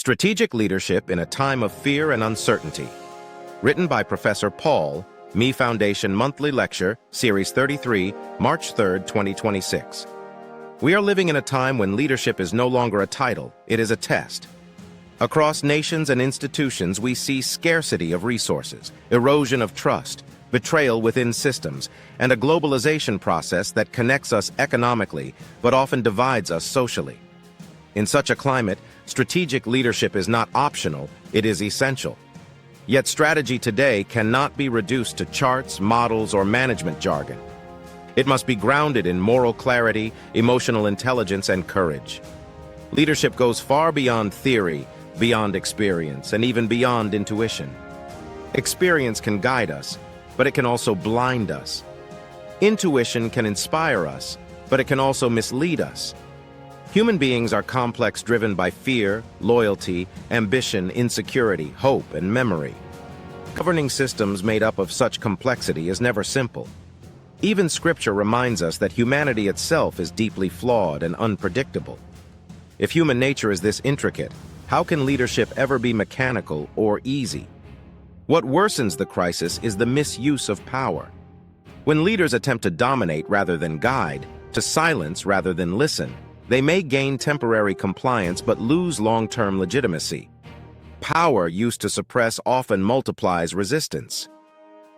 Strategic Leadership in a Time of Fear and Uncertainty. Written by Professor Paul, Me Foundation Monthly Lecture, Series 33, March 3, 2026. We are living in a time when leadership is no longer a title, it is a test. Across nations and institutions, we see scarcity of resources, erosion of trust, betrayal within systems, and a globalization process that connects us economically but often divides us socially. In such a climate, strategic leadership is not optional, it is essential. Yet strategy today cannot be reduced to charts, models, or management jargon. It must be grounded in moral clarity, emotional intelligence, and courage. Leadership goes far beyond theory, beyond experience, and even beyond intuition. Experience can guide us, but it can also blind us. Intuition can inspire us, but it can also mislead us. Human beings are complex, driven by fear, loyalty, ambition, insecurity, hope, and memory. Governing systems made up of such complexity is never simple. Even Scripture reminds us that humanity itself is deeply flawed and unpredictable. If human nature is this intricate, how can leadership ever be mechanical or easy? What worsens the crisis is the misuse of power. When leaders attempt to dominate rather than guide, to silence rather than listen, they may gain temporary compliance but lose long-term legitimacy. Power used to suppress often multiplies resistance.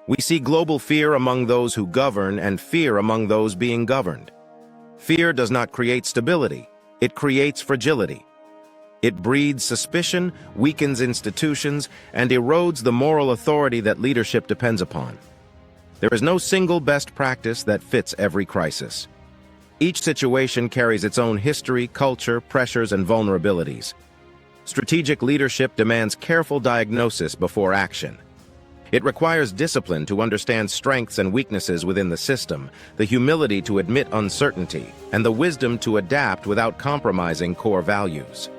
We see global fear among those who govern and fear among those being governed. Fear does not create stability, it creates fragility. It breeds suspicion, weakens institutions, and erodes the moral authority that leadership depends upon. There is no single best practice that fits every crisis. Each situation carries its own history, culture, pressures, and vulnerabilities. Strategic leadership demands careful diagnosis before action. It requires discipline to understand strengths and weaknesses within the system, the humility to admit uncertainty, and the wisdom to adapt without compromising core values.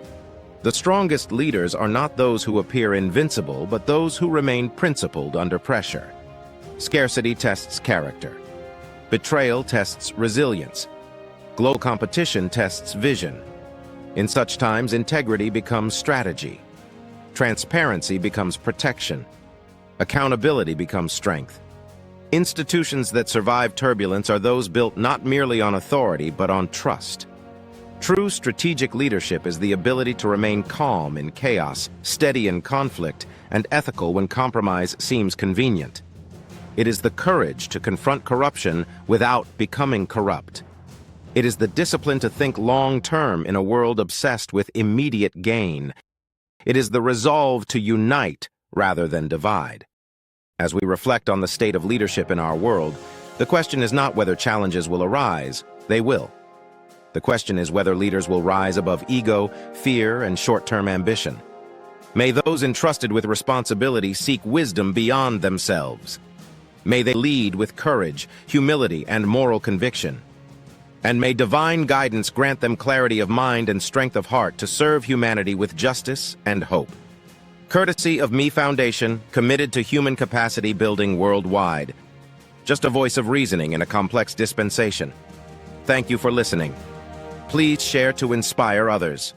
The strongest leaders are not those who appear invincible, but those who remain principled under pressure. Scarcity tests character. Betrayal tests resilience. Global competition tests vision. In such times, integrity becomes strategy. Transparency becomes protection. Accountability becomes strength. Institutions that survive turbulence are those built not merely on authority, but on trust. True strategic leadership is the ability to remain calm in chaos, steady in conflict, and ethical when compromise seems convenient. It is the courage to confront corruption without becoming corrupt. It is the discipline to think long-term in a world obsessed with immediate gain. It is the resolve to unite rather than divide. As we reflect on the state of leadership in our world, the question is not whether challenges will arise, they will. The question is whether leaders will rise above ego, fear, and short-term ambition. May those entrusted with responsibility seek wisdom beyond themselves. May they lead with courage, humility, and moral conviction. And may divine guidance grant them clarity of mind and strength of heart to serve humanity with justice and hope. Courtesy of Me Foundation, committed to human capacity building worldwide. Just a voice of reasoning in a complex dispensation. Thank you for listening. Please share to inspire others.